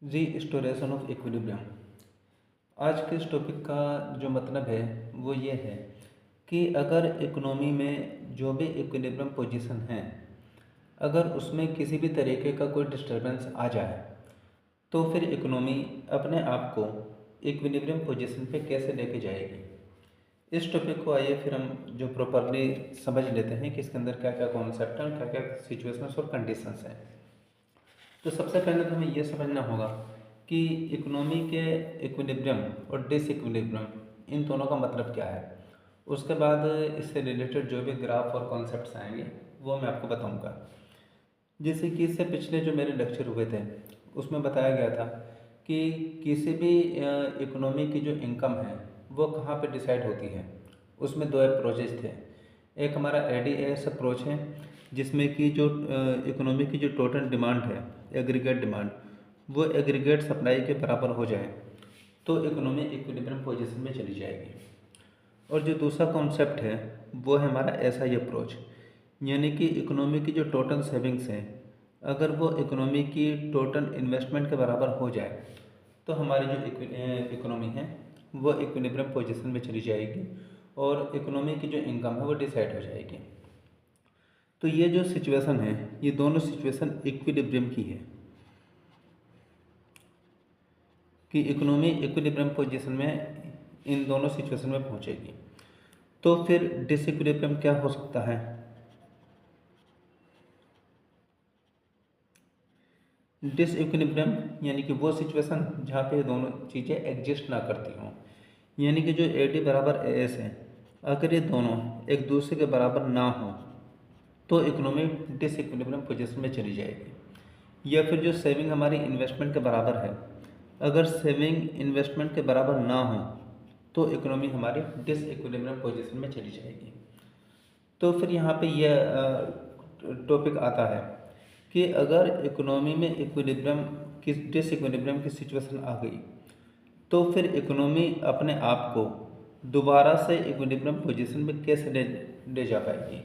Restoration of equilibrium. आज के इस टॉपिक का जो मतलब है वो ये है कि अगर इकोनॉमी में जो भी इक्विलिब्रियम पोजीशन है, अगर उसमें किसी भी तरीके का कोई डिस्टरबेंस आ जाए तो फिर इकोनॉमी अपने आप को इक्विलिब्रियम पोजीशन पे कैसे लेके जाएगी। इस टॉपिक को आइए फिर हम जो प्रॉपरली समझ लेते हैं कि इसके अंदर क्या क्या कॉन्सेप्ट हैं और क्या क्या सिचुएशंस और कंडीशंस हैं। तो सबसे पहले तो हमें यह समझना होगा कि इकोनॉमी के इक्विलिब्रियम और डिसइक्विलिब्रियम इन दोनों का मतलब क्या है। उसके बाद इससे रिलेटेड जो भी ग्राफ और कॉन्सेप्ट्स आएंगे वो मैं आपको बताऊंगा। जैसे कि इससे पिछले जो मेरे लेक्चर हुए थे उसमें बताया गया था कि किसी भी इकोनॉमी की जो इनकम है वो कहाँ पे डिसाइड होती है। उसमें दो अप्रोचेज थे। एक हमारा एडीएस अप्रोच है जिसमें कि जो इकोनॉमी की जो टोटल डिमांड है, एग्रीगेट डिमांड, वो एग्रीगेट सप्लाई के बराबर हो जाए तो इकोनॉमी इक्विलिब्रियम पोजीशन में चली जाएगी। और जो दूसरा कॉन्सेप्ट है वो है हमारा एसआई अप्रोच, यानी कि इकोनॉमी की जो टोटल सेविंग्स हैं अगर वो इकोनॉमी की टोटल इन्वेस्टमेंट के बराबर हो जाए तो हमारी जो इकोनॉमी है वो इक्विलिब्रियम पोजीशन में चली जाएगी और इकोनॉमी की जो इनकम है वो डिसाइड हो जाएगी। तो ये जो सिचुएशन है ये दोनों सिचुएशन इक्विलिब्रियम की है कि इकोनॉमी इक्विलिब्रियम पोजीशन में इन दोनों सिचुएशन में पहुंचेगी। तो फिर डिसइक्विलिब्रियम क्या हो सकता है। डिसइक्विलिब्रियम यानी कि वो सिचुएशन जहाँ पे दोनों चीज़ें एग्जिस्ट ना करती हों, यानी कि जो ए डी बराबर ए एस है, अगर ये दोनों एक दूसरे के बराबर ना हो तो इकोनॉमी डिसइक्विलिब्रियम पोजीशन में चली जाएगी। या फिर जो सेविंग हमारी इन्वेस्टमेंट के बराबर है, अगर सेविंग इन्वेस्टमेंट के बराबर ना हो तो इकोनॉमी हमारी डिसइक्विलिब्रियम पोजीशन में चली जाएगी। तो फिर यहाँ पे यह टॉपिक आता है कि अगर इकोनॉमी में इक्विलिब्रियम की डिसइक्विलिब्रियम की सिचुएशन आ गई तो फिर इकोनॉमी अपने आप को दोबारा से इक्विलिब्रियम पोजीशन में कैसे ले जा पाएगी,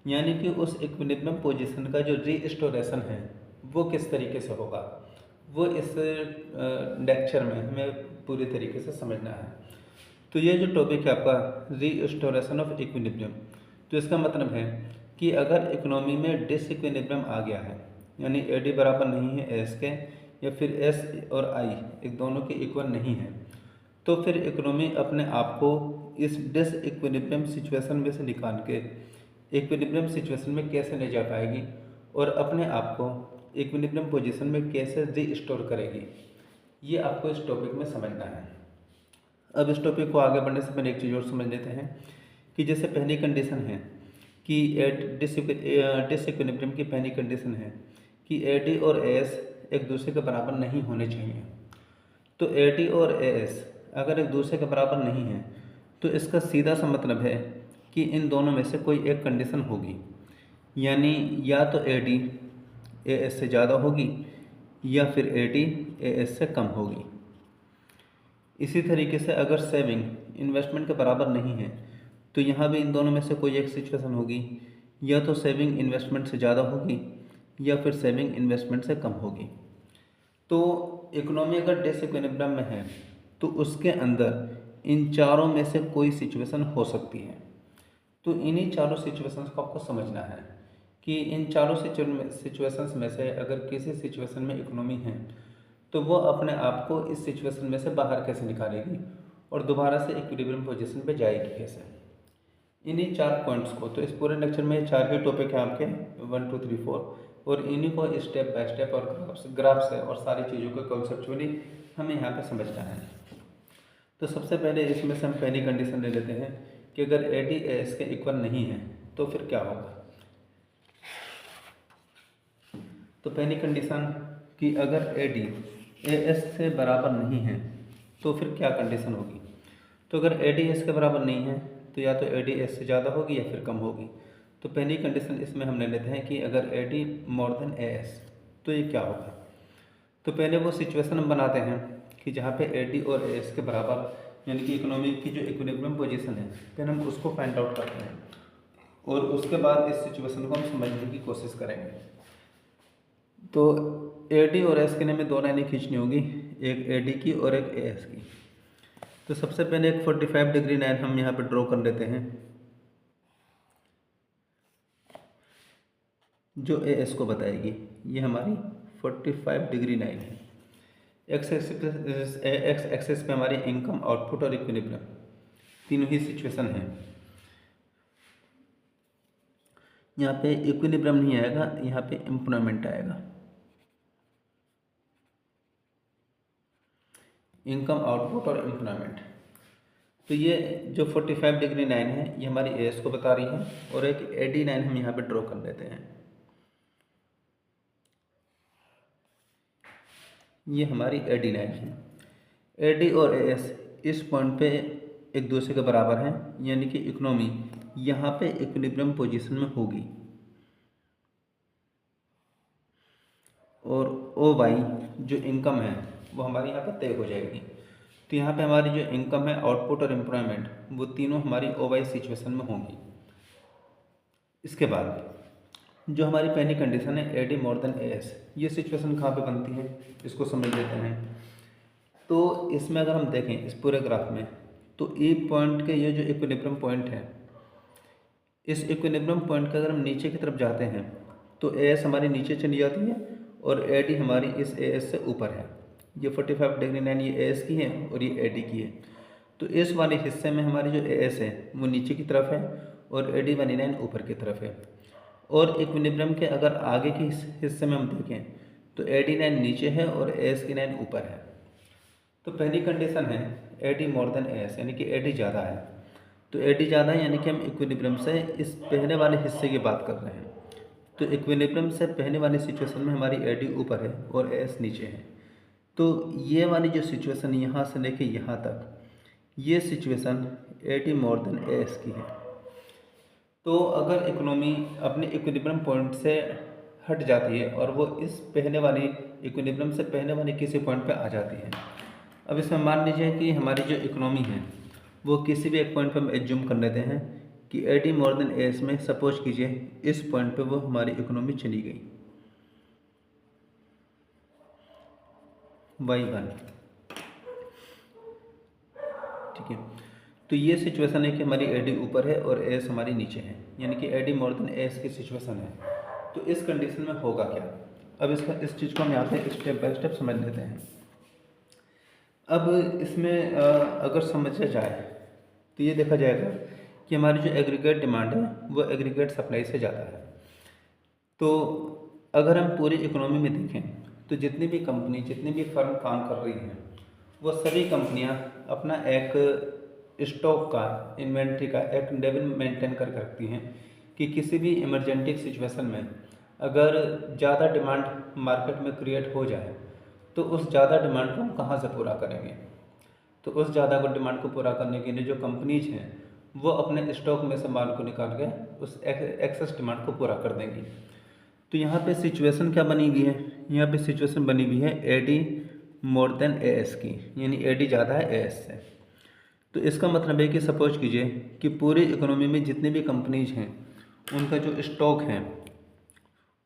यानी कि उस इक्विलिब्रियम पोजीशन का जो रीस्टोरेशन है वो किस तरीके से होगा, वो इस लेक्चर में हमें पूरी तरीके से समझना है। तो ये जो टॉपिक है आपका रीस्टोरेशन ऑफ इक्विलिब्रियम, तो इसका मतलब है कि अगर इकोनॉमी में डिसइक्विलिब्रियम आ गया है, यानी ए डी बराबर नहीं है एस के, या फिर एस और आई एक दोनों के इक्वल नहीं है, तो फिर इकोनॉमी अपने आप को इस डिसइक्विलिब्रियम सिचुएशन में से निकाल के इक्विलिब्रियम सिचुएशन में कैसे ले जा पाएगी और अपने आप को इक्विलिब्रियम पोजीशन में कैसे रीस्टोर करेगी, ये आपको इस टॉपिक में समझना है। अब इस टॉपिक को आगे बढ़ने से पहले एक चीज़ और समझ लेते हैं कि जैसे पहली कंडीशन है कि डिसइक्विलिब्रियम की पहली कंडीशन है कि ए डी और ए एस एक दूसरे के बराबर नहीं होने चाहिए। तो ए डी और ए एस अगर एक दूसरे के बराबर नहीं है तो इसका सीधा सा मतलब है कि इन दोनों में से कोई एक कंडीशन होगी, यानी या तो ए डी ए एस से ज़्यादा होगी या फिर ए डी ए एस से कम होगी। इसी तरीके से अगर सेविंग इन्वेस्टमेंट के बराबर नहीं है तो यहाँ भी इन दोनों में से कोई एक सिचुएशन होगी, या तो सेविंग इन्वेस्टमेंट से ज़्यादा होगी या फिर सेविंग इन्वेस्टमेंट से कम होगी। तो इकोनॉमी अगर डिसइक्विलिब्रियम में है तो उसके अंदर इन चारों में से कोई सिचुएशन हो सकती है। तो इन्हीं चारों सिचुएशंस को आपको समझना है कि इन चारों सिचुएशंस में से अगर किसी सिचुएशन में इकोनॉमी है तो वो अपने आप को इस सिचुएशन में से बाहर कैसे निकालेगी और दोबारा से इक्विलिब्रियम पोजीशन पे जाएगी कैसे। इन्हीं चार पॉइंट्स को, तो इस पूरे लेक्चर में चार ही टॉपिक हैं आपके 1 2 3 4, और इन्हीं को स्टेप बाय स्टेप और ग्राफ से और सारी चीज़ों को कॉन्सेप्चुअली हमें यहाँ पे समझना है। तो सबसे पहले इसमें से हम पहली कंडीशन ले लेते हैं कि अगर ए डी ए एस के इक्वल नहीं है तो फिर क्या होगा। तो पहली कंडीशन कि अगर ए डी ए एस से बराबर नहीं है तो फिर क्या कंडीशन होगी। तो अगर ए डी एस के बराबर नहीं है तो या तो ए डी एस से ज़्यादा होगी या फिर कम होगी। तो पहली कंडीशन इसमें हम ले लेते हैं कि अगर A D more than A S तो ये क्या होगा। तो पहले वो सिचुएशन हम बनाते हैं कि जहाँ पे ए डी और ए एस के बराबर, यानी कि इकोनॉमी की जो इक्विलिब्रियम पोजीशन है, फिर हम उसको फाइंड आउट करते हैं और उसके बाद इस सिचुएशन को हम समझने की कोशिश करेंगे। तो ए डी और एस के लिए हमें दो लाइनें खींचनी होगी, एक ए डी की और एक ए एस की। तो सबसे पहले एक 45 डिग्री लाइन हम यहाँ पे ड्रॉ कर लेते हैं, जो ए एस को बताएगी। ये हमारी 45 डिग्री लाइन है। एक्स एक्सेस पे हमारी इनकम, आउटपुट और इक्विलिब्रियम तीनों ही सिचुएशन है। यहाँ पे इक्विलिब्रियम नहीं आएगा, यहाँ पे एम्प्लॉयमेंट आएगा। इनकम, आउटपुट और एम्प्लॉयमेंट। तो ये जो 45 डिग्री लाइन है ये हमारी एएस को बता रही है, और एक एडी लाइन हम यहाँ पे ड्रॉ कर लेते हैं। ये हमारी एडी लाइन है। एडी और एएस इस पॉइंट पे एक दूसरे के बराबर हैं, यानी कि इकोनॉमी यहाँ पे इक्विलिब्रियम पोजीशन में होगी, और ओ वाई जो इनकम है वो हमारी यहाँ पे तय हो जाएगी। तो यहाँ पे हमारी जो इनकम है, आउटपुट और एम्प्लॉयमेंट, वो तीनों हमारी ओ वाई सिचुएशन में होंगी। इसके बाद जो हमारी पहली कंडीशन है A D more than A S, ये सिचुएशन कहाँ पे बनती है इसको समझ लेते हैं। तो इसमें अगर हम देखें इस पूरे ग्राफ में, तो ई पॉइंट के ये जो इक्विलिब्रियम पॉइंट है, इस इक्विलिब्रियम पॉइंट के अगर हम नीचे की तरफ जाते हैं तो ए एस हमारी नीचे चली जाती है और ए डी हमारी इस ए एस से ऊपर है। ये 45 डिग्री लाइन ये ए एस की है और ये ए डी की है। तो इस वाले हिस्से में हमारी जो ए एस है वो नीचे की तरफ है और ए डी वाली लाइन ऊपर की तरफ है। और इक्विलिब्रियम के अगर आगे के हिस्से में हम देखें तो ए डी लाइन नीचे है और ए एस की लाइन ऊपर है। तो पहली कंडीशन है A D more than A S, यानी कि ए डी ज़्यादा है। तो ए डी ज़्यादा है यानी कि हम इक्विलिब्रियम से इस पहले वाले हिस्से की बात कर रहे हैं। तो इक्विलिब्रियम से पहले वाली सिचुएशन में हमारी ए डी ऊपर है और ए एस नीचे है। तो ये वाली जो सिचुएशन यहाँ से लेके यहाँ तक, ये situation A D more than A S की है। तो अगर इकोनॉमी अपने इक्विलिब्रियम पॉइंट से हट जाती है और वो इस पहले वाली इक्विलिब्रियम से पहले वाले किसी पॉइंट पे आ जाती है। अब इसमें मान लीजिए कि हमारी जो इकोनॉमी है वो किसी भी एक पॉइंट पे हम एज्यूम कर लेते हैं कि A D more than A S में, सपोज कीजिए इस पॉइंट पे वो हमारी इकोनॉमी चली गई y1, ठीक है। तो ये सिचुएशन है कि हमारी ए डी ऊपर है और ए एस हमारी नीचे है, यानी कि A D more than A S की सिचुएशन है। तो इस कंडीशन में होगा क्या, अब इस चीज़ को हम यहाँ पे स्टेप बाय स्टेप समझ लेते हैं। अब इसमें अगर समझा जाए तो ये देखा जाएगा कि हमारी जो एग्रीगेट डिमांड है वो एग्रीगेट सप्लाई से ज़्यादा है। तो अगर हम पूरी इकोनॉमी में देखें तो जितनी भी कंपनी, जितनी भी फर्म काम कर रही हैं, वो सभी कंपनियां अपना एक स्टॉक का, इन्वेंट्री का एक लेवल मेंटेन कर रखती हैं कि किसी भी इमरजेंसी सिचुएशन में अगर ज़्यादा डिमांड मार्केट में क्रिएट हो जाए तो उस ज़्यादा डिमांड को हम कहाँ से पूरा करेंगे। तो उस ज़्यादा को डिमांड को पूरा करने के लिए जो कंपनीज हैं वो अपने स्टॉक में से माल को निकाल के उस एक्सेस डिमांड को पूरा कर देंगी। तो यहाँ पे सिचुएशन क्या बनी हुई है, यहाँ पे सिचुएशन बनी हुई है A D more than A S की, यानी ए डी ज़्यादा है ए एस से। तो इसका मतलब है कि सपोज कीजिए कि पूरी इकोनॉमी में जितनी भी कंपनीज हैं उनका जो स्टॉक है,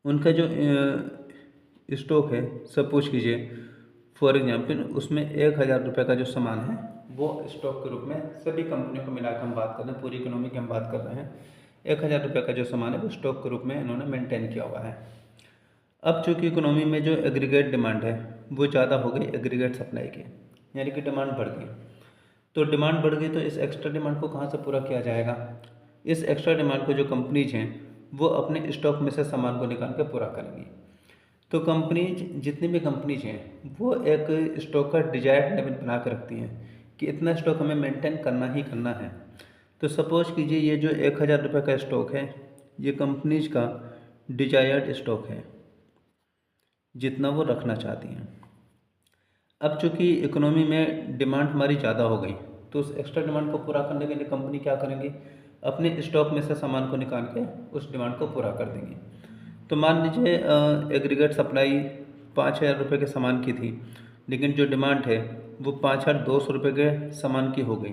उनका जो स्टॉक है, सपोज कीजिए फॉर एग्जांपल उसमें 1000 रुपये का जो सामान है वो स्टॉक के रूप में सभी कंपनियों को मिलाकर हम बात कर रहे हैं, पूरी इकोनॉमी की हम बात कर रहे हैं, 1000 रुपये का जो सामान है वो स्टॉक के रूप में इन्होंने मेंटेन किया हुआ है। अब चूँकि इकोनॉमी में जो एग्रीगेट डिमांड है वो ज़्यादा हो गई एग्रीगेट सप्लाई के, यानी कि डिमांड बढ़ गई। तो डिमांड बढ़ गई तो इस एक्स्ट्रा डिमांड को कहाँ से पूरा किया जाएगा। इस एक्स्ट्रा डिमांड को जो कंपनीज हैं वो अपने स्टॉक में से सामान को निकाल के पूरा करेंगी। तो कंपनीज, जितनी भी कंपनीज हैं वो एक स्टॉक का डिजायर्ड लेवल बना कर रखती हैं कि इतना स्टॉक हमें मेंटेन करना ही करना है। तो सपोज कीजिए ये जो 1000 रुपये का स्टॉक है ये कंपनीज का डिजायर्ड स्टॉक है, जितना वो रखना चाहती हैं। अब चूँकि इकोनॉमी में डिमांड हमारी ज़्यादा हो गई तो उस एक्स्ट्रा डिमांड को पूरा करने के लिए कंपनी क्या करेंगी, अपने स्टॉक में से सामान को निकाल के उस डिमांड को पूरा कर देंगी। तो मान लीजिए एग्रीगेट सप्लाई 5000 रुपये के सामान की थी, लेकिन जो डिमांड है वो 5200 रुपये के सामान की हो गई।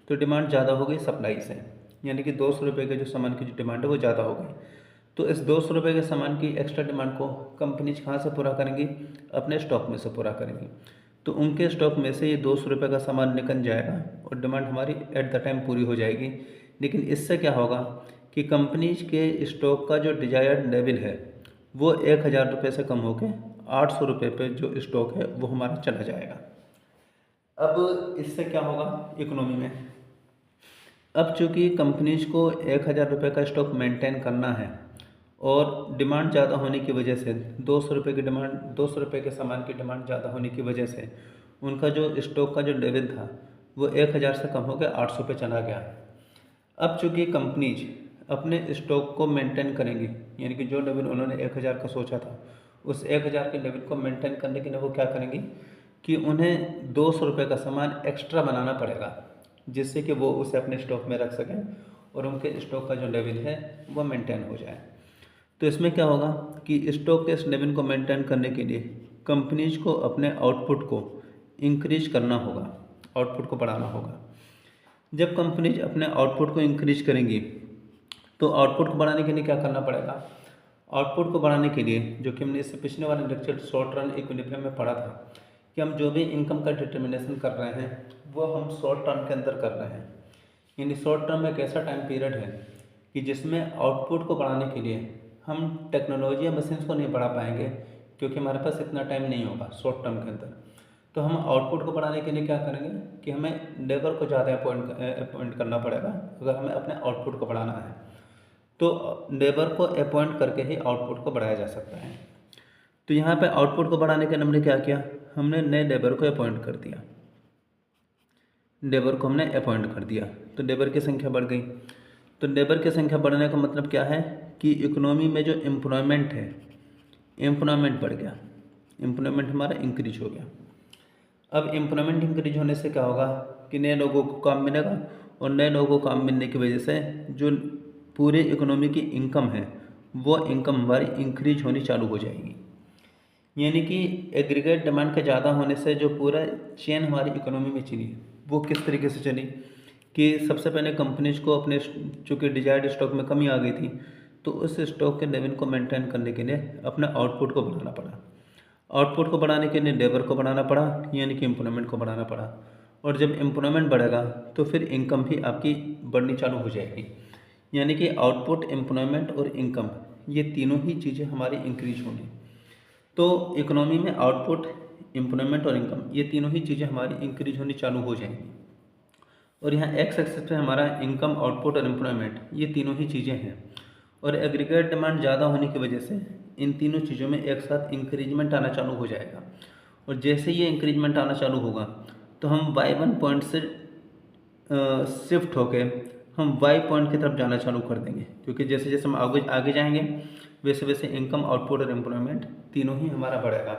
तो डिमांड ज़्यादा हो गई सप्लाई से, यानी कि 200 रुपये के जो सामान की जो डिमांड है वो ज़्यादा हो गई। तो इस 200 रुपये के सामान की एक्स्ट्रा डिमांड को कंपनीज कहाँ से पूरा करेंगी? अपने स्टॉक में से पूरा करेंगी। तो उनके स्टॉक में से ये 200 रुपये का सामान निकल जाएगा और डिमांड हमारी एट द टाइम पूरी हो जाएगी। लेकिन इससे क्या होगा कि कंपनीज के स्टॉक का जो डिजायर्ड लेवल है वो 1000 रुपये से कम होकर 800 रुपये पे जो स्टॉक है वो हमारा चला जाएगा। अब इससे क्या होगा इकोनॉमी में? अब चूँकि कंपनीज को 1000 रुपये का स्टॉक मेंटेन करना है और डिमांड ज़्यादा होने की वजह से 200 रुपये की डिमांड 200 रुपये के सामान की डिमांड ज़्यादा होने की वजह से उनका जो स्टॉक का जो लेवल था वो 1000 से कम होकर 800 पे चला गया। अब चूँकि कंपनीज अपने स्टॉक को मेंटेन करेंगी, यानी कि जो लेवल उन्होंने 1000 का सोचा था उस 1000 के लेवल को मेंटेन करने के लिए वो क्या करेंगी कि उन्हें 200 रुपये का सामान एक्स्ट्रा बनाना पड़ेगा, जिससे कि वो उसे अपने स्टॉक में रख सकें और उनके स्टॉक का जो लेवल है वो मेंटेन हो जाए। तो इसमें क्या होगा कि स्टॉक के इस लेवल को मेंटेन करने के लिए कंपनीज को अपने आउटपुट को इंक्रीज करना होगा, आउटपुट को बढ़ाना होगा। जब कंपनीज अपने आउटपुट को इंक्रीज करेंगी तो आउटपुट को बढ़ाने के लिए क्या करना पड़ेगा? आउटपुट को बढ़ाने के लिए जो कि हमने इससे पिछले वाले लेक्चर शॉर्ट रन इक्विलिब्रियम में पढ़ा था कि हम जो भी इनकम का डिटर्मिनेशन कर रहे हैं वो हम शॉर्ट टर्म के अंदर कर रहे हैं। यानी शॉर्ट टर्म एक ऐसा टाइम पीरियड है कि जिसमें आउटपुट को बढ़ाने के लिए हम टेक्नोलॉजी या मशीन्स को नहीं बढ़ा पाएंगे, क्योंकि हमारे पास इतना टाइम नहीं होगा शॉर्ट टर्म के अंदर। तो हम आउटपुट को बढ़ाने के लिए क्या करेंगे कि हमें लेबर को ज़्यादा अपॉइंट करना पड़ेगा अगर हमें अपने आउटपुट को बढ़ाना है। तो लेबर को अपॉइंट करके ही आउटपुट को बढ़ाया जा सकता है। तो यहाँ पे आउटपुट को बढ़ाने के लिए हमने क्या किया? हमने नए लेबर को अपॉइंट कर दिया, लेबर को हमने अपॉइंट कर दिया तो लेबर की संख्या बढ़ गई। तो लेबर की संख्या बढ़ने का मतलब क्या है कि इकोनॉमी में जो एम्प्लॉयमेंट है, एम्प्लॉयमेंट बढ़ गया, एम्प्लॉयमेंट हमारा इंक्रीज हो गया। अब एम्प्लॉयमेंट इंक्रीज होने से क्या होगा कि नए लोगों को काम मिलेगा और नए लोगों को काम मिलने की वजह से जो पूरे इकोनॉमी की इनकम है वो इनकम हमारी इंक्रीज होनी चालू हो जाएगी। यानी कि एग्रीगेट डिमांड के ज़्यादा होने से जो पूरा चेन हमारी इकोनॉमी में चली वो किस तरीके से चली कि सबसे पहले कंपनीज को अपने चूँकि डिजायर्ड स्टॉक में कमी आ गई थी तो उस स्टॉक के लेवल को मेंटेन करने के लिए अपने आउटपुट को बढ़ाना पड़ा। आउटपुट को बढ़ाने के लिए लेबर को बढ़ाना पड़ा, यानी कि एम्प्लॉयमेंट को बढ़ाना पड़ा। और जब एम्प्लॉयमेंट बढ़ेगा तो फिर इनकम भी आपकी बढ़नी चालू हो जाएगी। यानी कि आउटपुट, एम्प्लॉयमेंट और इनकम ये तीनों ही चीज़ें हमारी इंक्रीज होंगी। तो इकोनॉमी में आउटपुट, एम्प्लॉयमेंट और इनकम ये तीनों ही चीज़ें हमारी इंक्रीज होनी चालू हो जाएंगी। और यहाँ एक्स एक्सिस पे हमारा इनकम, आउटपुट और एम्प्लॉयमेंट ये तीनों ही चीज़ें हैं। और एग्रीगेट डिमांड ज़्यादा होने की वजह से इन तीनों चीज़ों में एक साथ इंक्रीजमेंट आना चालू हो जाएगा। और जैसे ये इंक्रीजमेंट आना चालू होगा तो हम y1 पॉइंट से शिफ्ट होके हम y पॉइंट की तरफ जाना चालू कर देंगे, क्योंकि जैसे जैसे हम आगे आगे जाएंगे वैसे वैसे इनकम, आउटपुट और एम्प्लॉयमेंट तीनों ही हमारा बढ़ेगा।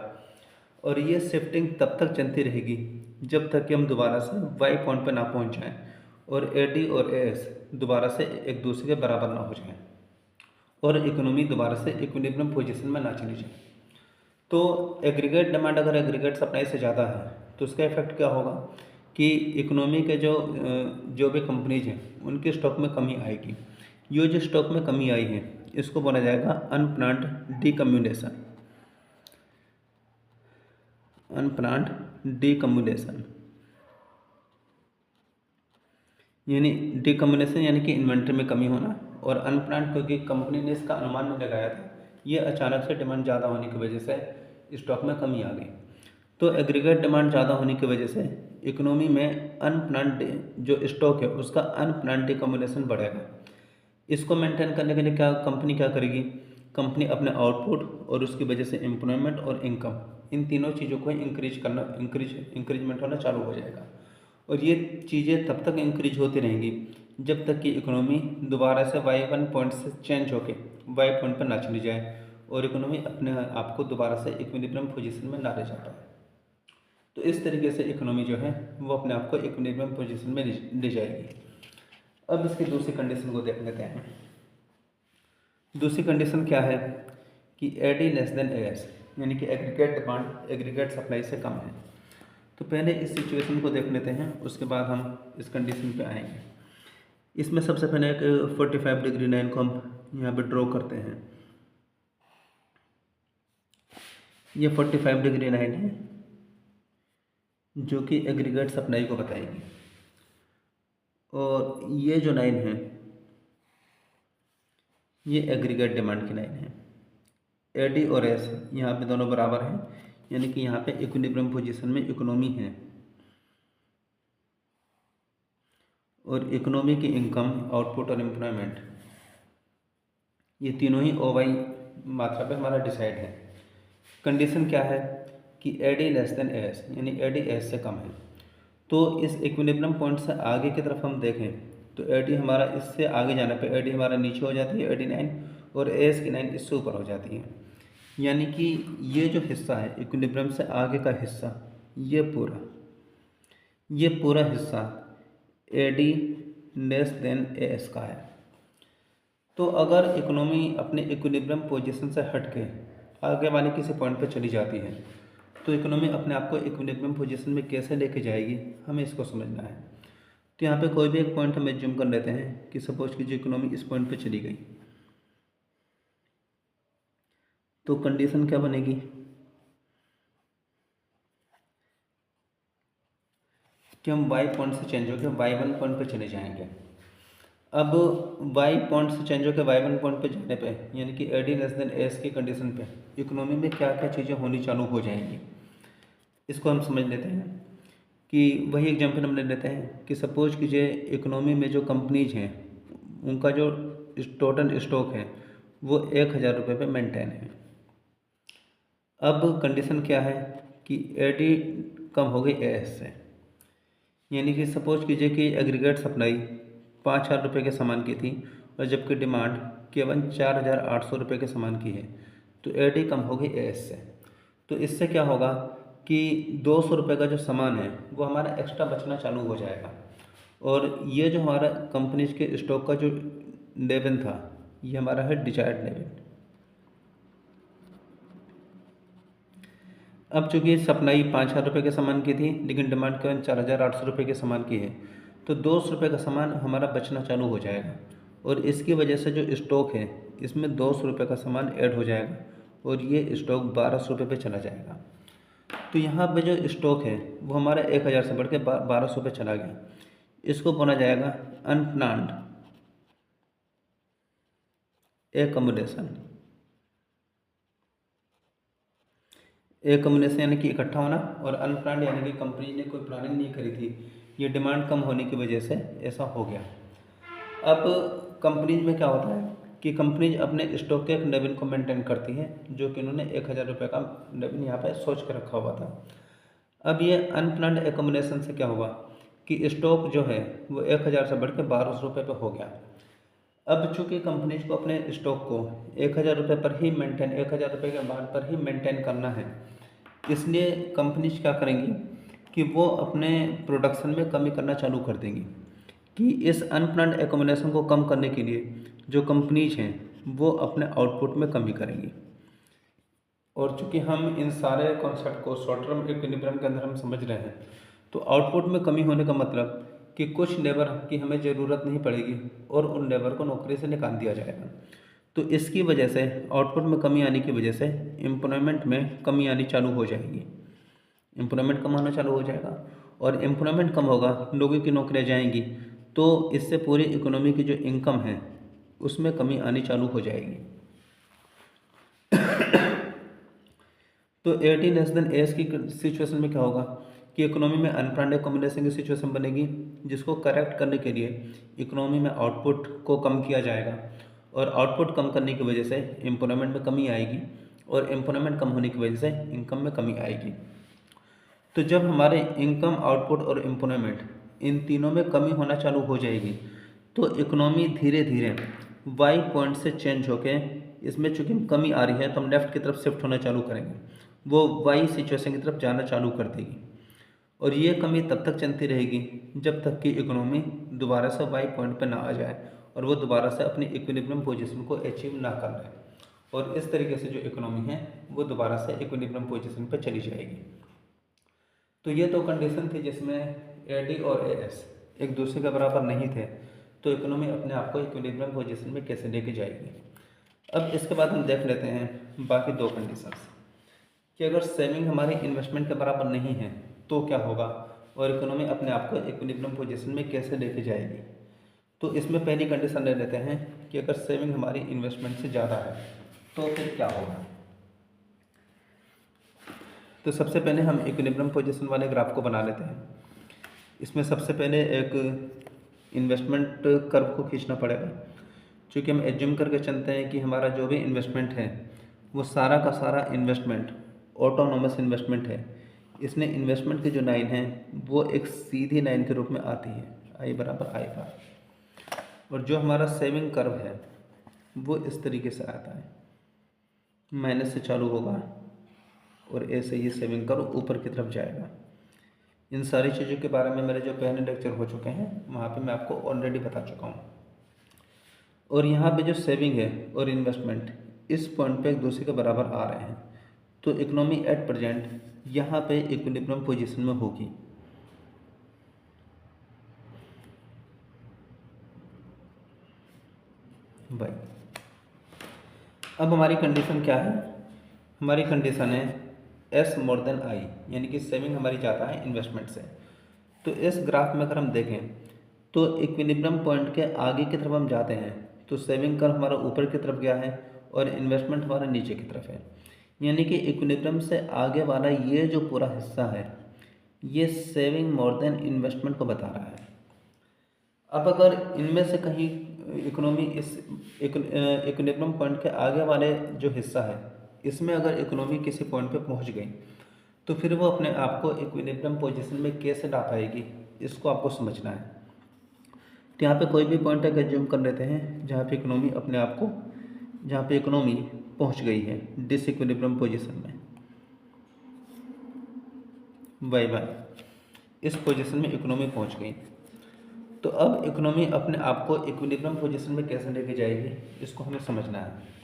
और ये शिफ्टिंग तब तक चलती रहेगी जब तक कि हम दोबारा से y पॉइंट पर ना पहुंच जाएं और AD और AS दोबारा से एक दूसरे के बराबर ना हो जाएं और इकोनॉमी दोबारा से इक्विलिब्रियम पोजीशन में ना चली जाए। तो एग्रीगेट डिमांड अगर एग्रीगेट सप्लाई से ज़्यादा है तो उसका इफेक्ट क्या होगा कि इकोनॉमी के जो भी कंपनीज हैं उनके स्टॉक में कमी आएगी। ये जो स्टॉक में कमी आई है इसको बोला जाएगा अनप्लान्ड डीकम्युलेशन, अनप्लान्ड डीकम्युलेशन। यानी डीकम्युलेशन यानी कि इन्वेंट्री में कमी होना, और अनप्लान्ड क्योंकि कंपनी ने इसका अनुमान नहीं लगाया था, ये अचानक से डिमांड ज़्यादा होने की वजह से स्टॉक में कमी आ गई। तो एग्रीगेट डिमांड ज़्यादा होने की वजह से इकोनॉमी में अनप्लान्ड जो स्टॉक है उसका अनप्लान्ड डीकम्युलेशन बढ़ेगा। इसको मेंटेन करने के लिए क्या कंपनी क्या करेगी? कंपनी अपने आउटपुट और उसकी वजह से एम्प्लॉयमेंट और इनकम इन तीनों चीज़ों को इंक्रीजमेंट होना चालू हो जाएगा। और ये चीज़ें तब तक इंक्रीज होती रहेंगी जब तक कि इकोनॉमी दोबारा से y1 पॉइंट से चेंज होके y पॉइंट पर ना चली जाए और इकोनॉमी अपने आप को दोबारा से इक्विलिब्रियम पोजीशन में ना ले जा पाए। तो इस तरीके से इकोनॉमी जो है वो अपने आप को इक्विलिब्रियम पोजीशन में ले जाएगी। अब इसकी दूसरी कंडीशन को देख लेते हैं। दूसरी कंडीशन क्या है कि AD लेस देन AS, यानी कि एग्रीगेट डिमांड एग्रीगेट सप्लाई से कम है। तो पहले इस सिचुएशन को देख लेते हैं, उसके बाद हम इस कंडीशन पे आएंगे। इसमें सबसे पहले एक 45 डिग्री लाइन को हम यहाँ पे ड्रॉ करते हैं। ये 45 डिग्री लाइन है जो कि एग्रीगेट सप्लाई को बताएगी, और ये जो लाइन है ये एग्रीगेट डिमांड की लाइन है। एडी और एस यहाँ पे दोनों बराबर हैं, यानी कि यहाँ पे इक्विलिब्रियम पोजीशन में इकोनॉमी है, और इकोनॉमी की इनकम, आउटपुट और एम्प्लॉयमेंट, ये तीनों ही ओ वाई मात्रा पे हमारा डिसाइड है। कंडीशन क्या है कि एडी लेस देन एस, यानी एडी एस से कम है। तो इस इक्विलिब्रियम पॉइंट से आगे की तरफ हम देखें तो एडी हमारा इससे आगे जाने पे एडी हमारा नीचे हो जाती है, एडी 9, और एस की 9 इससे ऊपर हो जाती है। यानी कि ये जो हिस्सा है इक्विलिब्रियम से आगे का हिस्सा, ये पूरा हिस्सा एडी लेस देन एस का है। तो अगर इकोनॉमी अपने इक्विलिब्रियम पोजीशन से हट के आगे वाले किसी पॉइंट पर चली जाती है तो इकोनॉमी अपने आप को इक्विलिब्रियम पोजीशन में कैसे लेके जाएगी, हमें इसको समझना है। तो यहाँ पे कोई भी एक पॉइंट हम एज्यूम कर लेते हैं कि सपोज कीजिए इकोनॉमी इस पॉइंट पे चली गई, तो कंडीशन क्या बनेगी कि हम वाई पॉइंट से चेंज होकर y1 पॉइंट पे चले जाएंगे। अब y पॉइंट से चेंज होकर y1 पॉइंट पे जाने पे, यानी कि एडी लेस देन एस की कंडीशन पे इकोनॉमी में क्या क्या चीज़ें होनी चालू हो जाएंगी, इसको हम समझ लेते हैं। कि वही एग्जांपल हम ले लेते हैं कि सपोज कीजिए इकोनॉमी में जो कंपनीज हैं उनका जो टोटल स्टॉक है वो 1000 रुपये पे मेंटेन है। अब कंडीशन क्या है कि एडी कम हो गई एस से, यानी कि सपोज कीजिए कि एग्रीगेट सप्लाई 5000 रुपये के सामान की थी और जबकि डिमांड केवल 4800 रुपये के सामान की है, तो एडी कम हो गई एस से। तो इससे क्या होगा कि 200 रुपये का जो सामान है वो हमारा एक्स्ट्रा बचना चालू हो जाएगा, और ये जो हमारा कंपनीज के स्टॉक का जो लेवल था ये हमारा है डिजायर्ड लेवल। अब चूँकि सप्लाई 5000 रुपये के सामान की थी लेकिन डिमांड केवल 4800 रुपये के सामान की है, तो 200 रुपये का सामान हमारा बचना चालू हो जाएगा, और इसकी वजह से जो स्टॉक है इसमें 200 रुपये का सामान ऐड हो जाएगा और ये स्टॉक 1200 रुपये पे चला जाएगा। तो यहाँ पे जो स्टॉक है वो हमारा 1000 से बढ़ के 1200 पे चला गया। इसको बोला जाएगा अनप्लान्ड एकम्युलेशन। एकम्युलेशन यानी कि इकट्ठा होना, और अनप्लान्ड यानी कि कंपनी ने कोई प्लानिंग नहीं करी थी, ये डिमांड कम होने की वजह से ऐसा हो गया। अब कंपनीज में क्या होता है कि कंपनीज अपने स्टॉक के एक लेवल को मेंटेन करती है, जो कि उन्होंने 1000 रुपये का लेवल यहाँ पे सोच के रखा हुआ था। अब ये अनप्लान्ड एकम्युलेशन से क्या हुआ कि स्टॉक जो है वो 1000 से बढ़ के 1200 रुपये पर हो गया। अब चूँकि कंपनीज को अपने स्टॉक को 1000 रुपये पर ही मेंटेन, 1000 रुपये के बाद पर ही मेंटेन करना है, इसलिए कंपनीज क्या करेंगी कि वो अपने प्रोडक्शन में कमी करना चालू कर देंगी। कि इस अनप्लान्ड एकम्युलेशन को कम करने के लिए जो कंपनीज हैं वो अपने आउटपुट में कमी करेंगी। और चूँकि हम इन सारे कॉन्सेप्ट को शॉर्ट टर्म इक्विलिब्रियम के अंदर हम समझ रहे हैं, तो आउटपुट में कमी होने का मतलब कि कुछ लेबर की हमें ज़रूरत नहीं पड़ेगी और उन लेबर को नौकरी से निकाल दिया जाएगा। तो इसकी वजह से आउटपुट में कमी आने की वजह से एम्प्लॉयमेंट में कमी आनी चालू हो जाएगी, एम्प्लॉयमेंट कम आना चालू हो जाएगा, और एम्प्लॉयमेंट कम होगा, लोगों की नौकरियाँ जाएंगी, तो इससे पूरी इकोनॉमी की जो इनकम है उसमें कमी आनी चालू हो जाएगी। तो एटी लेस देन एस की सिचुएशन में क्या होगा कि इकोनॉमी में अनप्लान्ड एकम्युलेशन की सिचुएशन बनेगी, जिसको करेक्ट करने के लिए इकोनॉमी में आउटपुट को कम किया जाएगा, और आउटपुट कम करने की वजह से एम्प्लॉयमेंट में कमी आएगी, और एम्प्लॉयमेंट कम होने की वजह से इनकम में कमी आएगी। तो जब हमारे इनकम, आउटपुट और एम्प्लॉयमेंट इन तीनों में कमी होना चालू हो जाएगी, तो इकोनॉमी धीरे धीरे वाई पॉइंट से चेंज होके, इसमें चूँकि कमी आ रही है तो हम लेफ़्ट की तरफ शिफ्ट होना चालू करेंगे, वो वाई सिचुएशन की तरफ जाना चालू कर देगी, और ये कमी तब तक चलती रहेगी जब तक कि इकोनॉमी दोबारा से वाई पॉइंट पर ना आ जाए और वो दोबारा से अपनी इक्विलिब्रियम पोजीशन को अचीव ना कर ले, और इस तरीके से जो इकोनॉमी है वो दोबारा से इक्विलिब्रियम पोजीशन पर चली जाएगी। तो ये तो कंडीशन थी जिसमें एडी और एएस एक दूसरे के बराबर नहीं थे, तो इकोनॉमी अपने आप को इक्विलिब्रियम पोजीशन में कैसे लेके जाएगी। अब इसके बाद हम देख लेते हैं बाकी दो कंडीशंस कि अगर सेविंग हमारी इन्वेस्टमेंट के बराबर नहीं है तो क्या होगा, और इकोनॉमी अपने आप को इक्विलिब्रियम पोजीशन में कैसे लेके जाएगी। तो इसमें पहली कंडीशन ले लेते हैं कि अगर सेविंग हमारी इन्वेस्टमेंट से ज़्यादा है तो फिर क्या होगा। तो सबसे पहले हम इक्विलिब्रियम पोजीशन वाले ग्राफ को बना लेते हैं। इसमें सबसे पहले एक इन्वेस्टमेंट कर्व को खींचना पड़ेगा, क्योंकि हम एज्यूम करके चलते हैं कि हमारा जो भी इन्वेस्टमेंट है वो सारा का सारा इन्वेस्टमेंट ऑटोनोमस इन्वेस्टमेंट है। इसमें इन्वेस्टमेंट की जो लाइन है वो एक सीधी लाइन के रूप में आती है, आई बराबर आई बार, और जो हमारा सेविंग कर्व है वो इस तरीके से आता है, माइनस से चालू होगा और ऐसे ये सेविंग कर्व ऊपर की तरफ जाएगा। इन सारी चीज़ों के बारे में मेरे जो पहले लेक्चर हो चुके हैं वहाँ पे मैं आपको ऑलरेडी बता चुका हूँ। और यहाँ पे जो सेविंग है और इन्वेस्टमेंट इस पॉइंट पे एक दूसरे के बराबर आ रहे हैं, तो इकोनॉमी एट प्रेजेंट यहाँ पे इक्विलिब्रियम पोजीशन में होगी। भाई अब हमारी कंडीशन क्या है, हमारी कंडीशन है एस मोर देन आई, यानी कि सेविंग हमारी ज़्यादा है इन्वेस्टमेंट से। तो इस ग्राफ में अगर हम देखें तो इक्विलिब्रियम पॉइंट के आगे की तरफ हम जाते हैं तो सेविंग कर्व हमारा ऊपर की तरफ गया है और इन्वेस्टमेंट हमारा नीचे की तरफ है, यानी कि इक्विलिब्रियम से आगे वाला ये जो पूरा हिस्सा है ये सेविंग मोर देन इन्वेस्टमेंट को बता रहा है। अब अगर इनमें से कहीं इकोनॉमी इस इक्विलिब्रियम पॉइंट के आगे वाले जो हिस्सा है इसमें अगर इकोनॉमी किसी पॉइंट पे पहुंच गई तो फिर वो अपने आप को इक्विलिब्रियम पोजीशन में कैसे ला पाएगी, इसको आपको समझना है। तो यहाँ पे कोई भी पॉइंट अगर एज्यूम कर लेते हैं जहाँ पे इकोनॉमी अपने आप को, जहाँ पे इकोनॉमी पहुँच गई है डिसइक्विलिब्रियम पोजीशन में, बाय बाय इस पोजीशन में इकोनॉमी पहुँच गई, तो अब इकोनॉमी अपने आप को इक्विलिब्रियम पोजीशन में कैसे लेके जाएगी इसको हमें समझना है।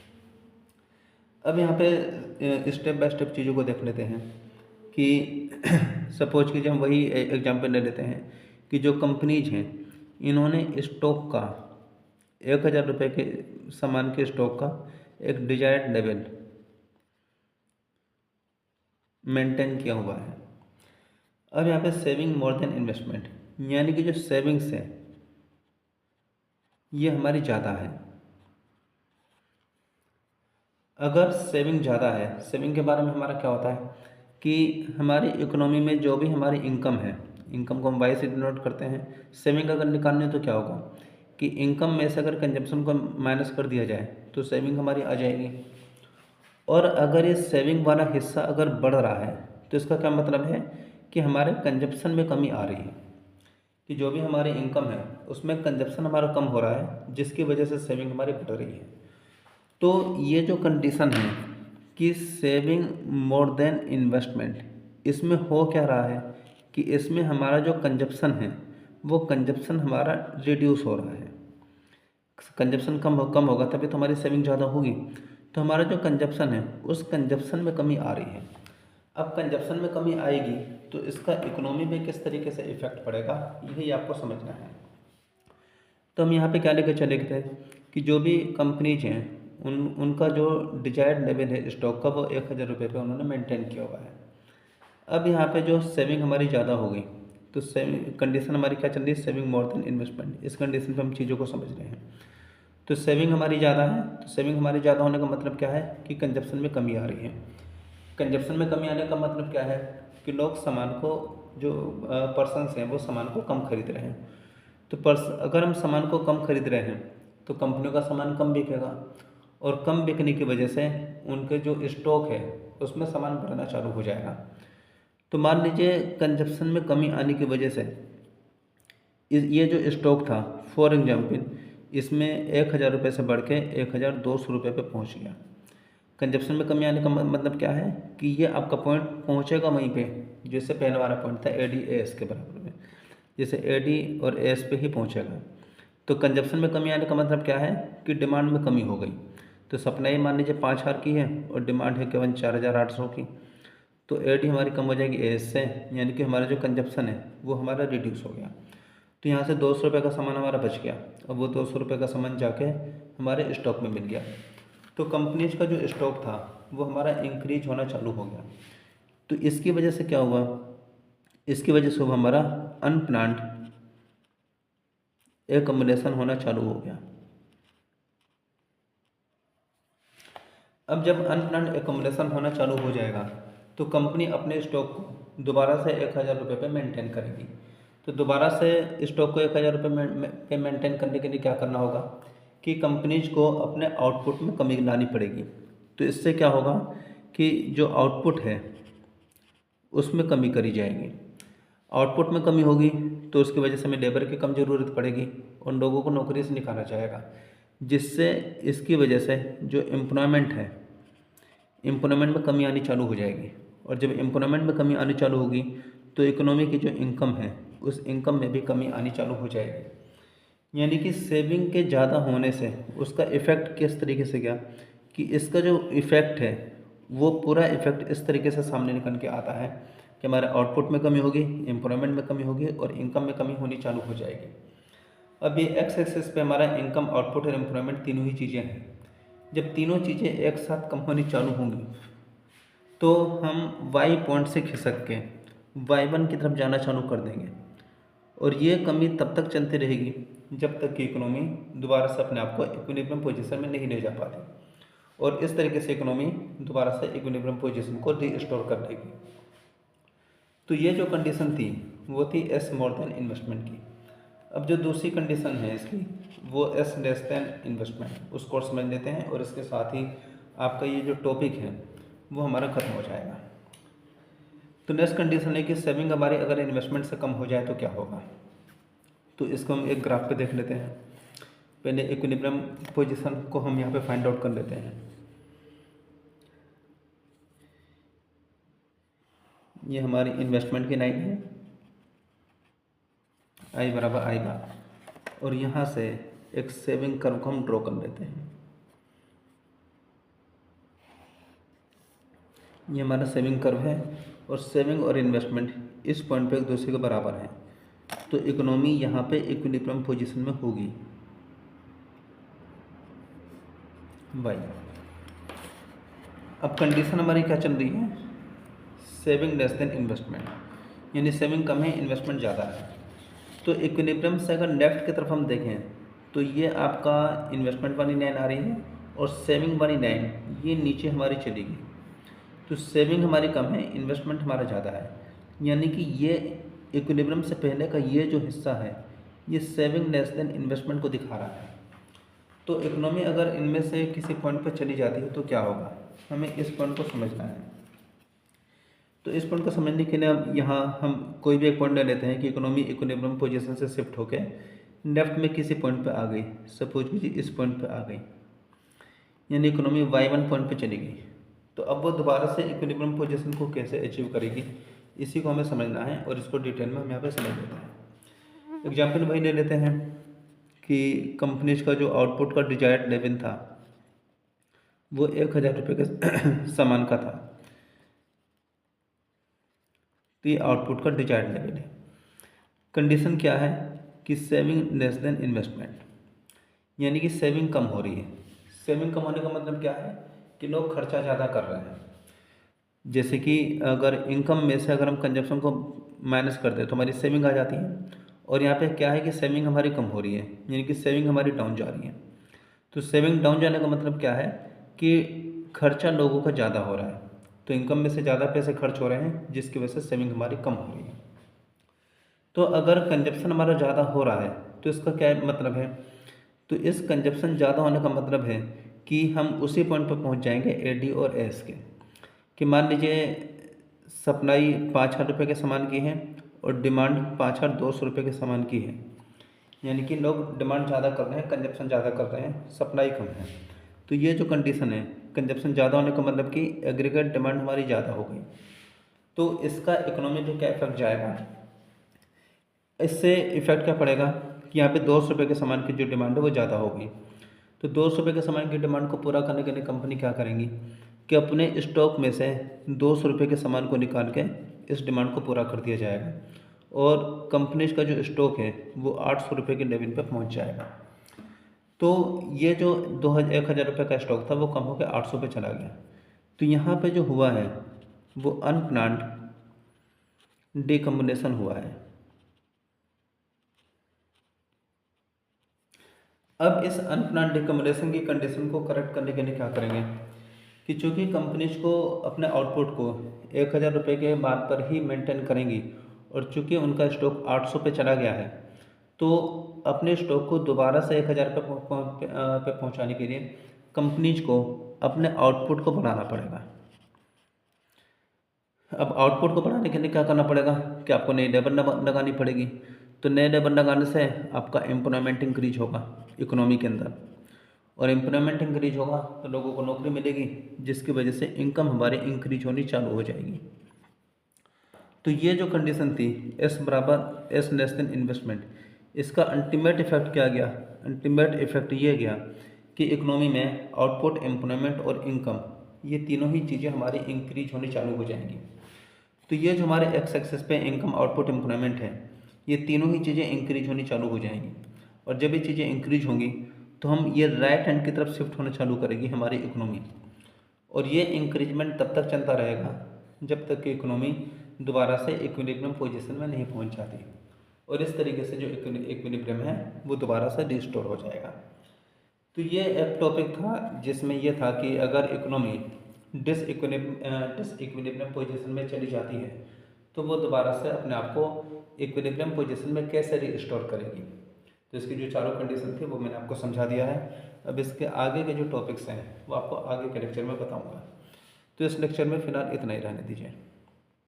अब यहाँ पे स्टेप बाय स्टेप चीज़ों को देख लेते हैं कि सपोज कीजिए हम वही एग्जांपल ले लेते हैं कि जो कंपनीज हैं इन्होंने स्टॉक का 1000 रुपये के सामान के स्टॉक का एक डिजायर्ड लेवल मेंटेन किया हुआ है। अब यहाँ पे सेविंग मोर देन इन्वेस्टमेंट, यानी कि जो सेविंग्स है ये हमारी ज़्यादा है। अगर सेविंग ज़्यादा है, सेविंग के बारे में हमारा क्या होता है कि हमारी इकोनॉमी में जो भी हमारी इनकम है, इनकम को हम वाई से डिनोट करते हैं। सेविंग अगर निकालने तो क्या होगा कि इनकम में से अगर कंजप्शन को माइनस कर दिया जाए तो सेविंग हमारी आ जाएगी। और अगर ये सेविंग वाला हिस्सा अगर बढ़ रहा है तो इसका क्या मतलब है कि हमारे कंजप्शन में कमी आ रही है, कि जो भी हमारी इनकम है उसमें कंजप्शन हमारा कम हो रहा है जिसकी वजह से सेविंग हमारी बढ़ रही है। तो ये जो कंडीशन है कि सेविंग मोर देन इन्वेस्टमेंट, इसमें हो क्या रहा है कि इसमें हमारा जो कंजप्शन है वो कंजप्शन हमारा रिड्यूस हो रहा है। कंजप्शन कम होगा तभी तो हमारी सेविंग ज़्यादा होगी। तो हमारा जो कंजप्शन है उस कंजप्शन में कमी आ रही है। अब कंजप्शन में कमी आएगी तो इसका इकोनॉमी में किस तरीके से इफेक्ट पड़ेगा यही आपको समझना है। तो हम यहाँ पे क्या लेकर चले गए थे कि जो भी कंपनीज हैं उनका जो डिजायर्ड लेवल है स्टॉक का वो 1000 रुपये पे उन्होंने मेंटेन किया हुआ है। अब यहाँ पे जो सेविंग हमारी ज़्यादा हो गई तो सेविंग कंडीशन हमारी क्या चल रही है, सेविंग मोर देन इन्वेस्टमेंट। इस कंडीशन पे हम चीज़ों को समझ रहे हैं। तो सेविंग हमारी ज़्यादा है, तो सेविंग हमारी ज़्यादा होने का मतलब क्या है कि कंजप्शन में कमी आ रही है। कंजप्शन में कमी आने का मतलब क्या है कि लोग सामान को, जो पर्सनस हैं वो सामान को कम खरीद रहे हैं। तो अगर हम सामान को कम खरीद रहे हैं तो कंपनियों का सामान कम बिकेगा और कम बिकने की वजह से उनके जो स्टॉक है उसमें सामान बढ़ना चालू हो जाएगा। तो मान लीजिए कंजप्शन में कमी आने की वजह से ये जो स्टॉक था फॉर एग्जाम्पल इसमें 1000 रुपये से बढ़ के 1200 रुपये पे पहुंच गया। कंजप्शन में कमी आने का मतलब क्या है कि ये आपका पॉइंट पहुंचेगा वहीं पे, जैसे पहले वाला पॉइंट था AD AS के बराबर में, जैसे AD और AS पे ही पहुंचेगा। तो कंजप्शन में कमी आने का मतलब क्या है कि डिमांड में कमी हो गई। तो सप्लाई मान लीजिए 5000 की है और डिमांड है केवल 4800 की, तो AD हमारी कम हो जाएगी AS से, यानी कि हमारा जो कंजप्शन है वो हमारा रिड्यूस हो गया। तो यहाँ से 200 रुपये का सामान हमारा बच गया और वो 200 रुपये का सामान जाके हमारे स्टॉक में मिल गया। तो कंपनीज का जो स्टॉक था वो हमारा इंक्रीज होना चालू हो गया। तो इसकी वजह से क्या हुआ, इसकी वजह से हमारा अनप्लान्ड एकम्युलेशन होना चालू हो गया। अब जब अनप्लान्ड एकम्युलेशन होना चालू हो जाएगा तो कंपनी अपने स्टॉक को दोबारा से 1,000 रुपये पे मेंटेन करेगी। तो दोबारा से स्टॉक को 1,000 रुपये पे मेंटेन करने के लिए क्या करना होगा कि कंपनीज को अपने आउटपुट में कमी लानी पड़ेगी। तो इससे क्या होगा कि जो आउटपुट है उसमें कमी करी जाएगी। आउटपुट में कमी होगी तो उसकी वजह से हमें लेबर की कम ज़रूरत पड़ेगी और लोगों को नौकरी से निकाला जाएगा, जिससे इसकी वजह से जो एम्प्लॉयमेंट है, एम्प्लॉयमेंट में कमी आनी चालू हो जाएगी। और जब एम्प्लॉयमेंट में कमी आनी चालू होगी तो इकोनॉमी की जो इनकम है उस इनकम में भी कमी आनी चालू हो जाएगी। यानी कि सेविंग के ज़्यादा होने से उसका इफ़ेक्ट किस तरीके से गया कि इसका जो इफ़ेक्ट है वो पूरा इफ़ेक्ट इस तरीके से सामने निकल के आता है कि हमारे आउटपुट में कमी होगी, एम्प्लॉयमेंट में कमी होगी और इनकम में कमी होनी चालू हो जाएगी। अब ये एक्स एक्सिस पे हमारा इनकम, आउटपुट और एम्प्लॉयमेंट तीनों ही चीज़ें हैं। जब तीनों चीज़ें एक साथ कम होनी चालू होंगी तो हम वाई पॉइंट से खिसक के Y1 की तरफ जाना चालू कर देंगे और ये कमी तब तक चलती रहेगी जब तक कि इकोनॉमी दोबारा से अपने आप को इक्विलिब्रियम पोजीशन में नहीं ले जा पाती और इस तरीके से इकोनॉमी दोबारा से इक्विलिब्रियम पोजीशन को रीस्टोर कर देगी। तो ये जो कंडीशन थी वो थी एस मोर देन इन्वेस्टमेंट की। अब जो दूसरी कंडीशन है इसकी वो एस लेस देन इन्वेस्टमेंट, उसको समझ लेते हैं और इसके साथ ही आपका ये जो टॉपिक है वो हमारा ख़त्म हो जाएगा। तो नेक्स्ट कंडीशन है कि सेविंग हमारी अगर इन्वेस्टमेंट से कम हो जाए तो क्या होगा। तो इसको हम एक ग्राफ पे देख लेते हैं। पहले इक्विलिब्रियम पोजीशन को हम यहाँ पे फाइंड आउट कर लेते हैं। ये हमारी इन्वेस्टमेंट की लाइन है, आई बराबर आई बार, और यहाँ से एक सेविंग कर्व को हम ड्रॉ कर लेते हैं। ये हमारा सेविंग कर्व है और सेविंग और इन्वेस्टमेंट इस पॉइंट पे एक दूसरे के बराबर है, तो इकोनॉमी यहाँ पे इक्विलिब्रियम पोजीशन में होगी बाई। अब कंडीशन हमारी क्या चल रही है, सेविंग लेस देन इन्वेस्टमेंट, यानी सेविंग कम है, इन्वेस्टमेंट ज़्यादा है। तो इक्विलिब्रियम से अगर लेफ्ट की तरफ हम देखें तो ये आपका इन्वेस्टमेंट वाली लाइन आ रही है और सेविंग वाली लाइन ये नीचे हमारी चलेगी। तो सेविंग हमारी कम है, इन्वेस्टमेंट हमारा ज़्यादा है, यानी कि ये इक्विलिब्रियम से पहले का ये जो हिस्सा है ये सेविंग लेस देन इन्वेस्टमेंट को दिखा रहा है। तो इकोनॉमी अगर इनमें से किसी पॉइंट पर चली जाती है तो क्या होगा, हमें इस पॉइंट को समझना है। तो इस पॉइंट को समझने के लिए अब यहाँ हम कोई भी एक पॉइंट ले लेते हैं कि इकोनॉमी इक्विलिब्रियम पोजीशन से शिफ्ट होकर लेफ्ट में किसी पॉइंट पे आ गई, सपोज कीजिए इस पॉइंट पे आ गई, यानी इकोनॉमी Y1 पॉइंट पे चली गई। तो अब वो दोबारा से इक्विलिब्रियम पोजीशन को कैसे अचीव करेगी, इसी को हमें समझना है और इसको डिटेल में हम यहाँ पे समझ लेते हैं। एग्जाम्पल वही ले लेते हैं कि कंपनीज का जो आउटपुट का डिजायर्ड लेवल था वो 1,000 रुपये के सामान का था। तो ये आउटपुट का डिजायर्ड लेवल है। कंडीशन क्या है कि सेविंग लेस देन इन्वेस्टमेंट, यानी कि सेविंग कम हो रही है। सेविंग कम होने का मतलब क्या है कि लोग खर्चा ज़्यादा कर रहे हैं। जैसे कि अगर इनकम में से अगर हम कंजप्शन को माइनस कर दें तो हमारी सेविंग आ जाती है, और यहाँ पे क्या है कि सेविंग हमारी कम हो रही है, यानी कि सेविंग हमारी डाउन जा रही है। तो सेविंग डाउन जाने का मतलब क्या है कि खर्चा लोगों का ज़्यादा हो रहा है, तो इनकम में से ज़्यादा पैसे खर्च हो रहे हैं जिसकी वजह से सेविंग हमारी कम हो रही है। तो अगर कंजप्शन हमारा ज़्यादा हो रहा है तो इसका क्या मतलब है, तो इस कंजप्शन ज़्यादा होने का मतलब है कि हम उसी पॉइंट पर पहुंच जाएंगे AD और AS के, कि मान लीजिए सप्लाई 5,000 रुपये के सामान की है और डिमांड 5,200 रुपये के सामान की है, यानी कि लोग डिमांड ज़्यादा कर रहे हैं, कंजप्शन ज़्यादा कर रहे हैं, सप्लाई कम है। तो ये जो कंडीशन है, कंजप्शन ज़्यादा होने का मतलब कि एग्रीगेट डिमांड हमारी ज़्यादा हो गई, तो इसका इकोनॉमी पे क्या इफेक्ट जाएगा। इससे इफेक्ट क्या पड़ेगा कि यहाँ पे 200 रुपये के सामान की जो डिमांड है वो ज़्यादा हो गई। तो 200 रुपये के सामान की डिमांड को पूरा करने के लिए कंपनी क्या करेंगी कि अपने स्टॉक में से 200 रुपये के सामान को निकाल के इस डिमांड को पूरा कर दिया जाएगा और कंपनीज का जो स्टॉक है वो 800 रुपये के लेवल पर पहुँच जाएगा। तो ये जो 1,000 रुपये का स्टॉक था वो कम होकर 800 पे चला गया। तो यहाँ पे जो हुआ है वो अनप्लान्ड डिकम्बिनेशन हुआ है। अब इस अनप्लान्ड डिकम्बिनेशन की कंडीशन को करेक्ट करने के लिए क्या करेंगे कि चूँकि कंपनीज को अपने आउटपुट को 1,000 रुपये के बाद पर ही मेंटेन करेंगी और चूँकि उनका स्टॉक 800 पे चला गया है, तो अपने स्टॉक को दोबारा से 1,000 पे पहुँचाने के लिए कंपनीज को अपने आउटपुट को बढ़ाना पड़ेगा। अब आउटपुट को बढ़ाने के लिए क्या करना पड़ेगा कि आपको नई लेबर लगानी पड़ेगी। तो नए लेबर लगाने से आपका एम्प्लॉयमेंट इंक्रीज होगा इकोनॉमी के अंदर, और एम्प्लॉयमेंट इंक्रीज होगा तो लोगों को नौकरी मिलेगी, जिसकी वजह से इनकम हमारी इंक्रीज होनी चालू हो जाएगी। तो ये जो कंडीशन थी एस बराबर एस लेस देन इन्वेस्टमेंट, इसका अल्टीमेट इफेक्ट क्या गया? अल्टीमेट इफेक्ट ये गया कि इकोनॉमी में आउटपुट, एम्प्लॉयमेंट और इनकम, ये तीनों ही चीज़ें हमारी इंक्रीज होनी चालू हो जाएंगी। तो ये जो हमारे एक्स एक्सेस पे इनकम, आउटपुट, एम्प्लॉयमेंट है, ये तीनों ही चीज़ें इंक्रीज होनी चालू हो जाएंगी। और जब ये चीज़ें इंक्रीज होंगी तो हम ये राइट हैंड की तरफ शिफ्ट होना चालू करेगी हमारी इकोनॉमी, और ये इंक्रीजमेंट तब तक चलता रहेगा जब तक कि इकोनॉमी दोबारा से इक्विलिब्रियम पोजीशन में नहीं पहुंच जाती, और इस तरीके से जो इक्विलिब्रियम है वो दोबारा से रिस्टोर हो जाएगा। तो ये एक टॉपिक था जिसमें ये था कि अगर इकोनॉमी डिसइक्विलिब्रियम पोजीशन में चली जाती है तो वो दोबारा से अपने आप को इक्विलिब्रियम पोजीशन में कैसे रिस्टोर करेगी। तो इसकी जो चारों कंडीशन थी वो मैंने आपको समझा दिया है। अब इसके आगे के जो टॉपिक्स हैं वो आपको आगे के लेक्चर में बताऊंगा। तो इस लेक्चर में फ़िलहाल इतना ही रहने दीजिए।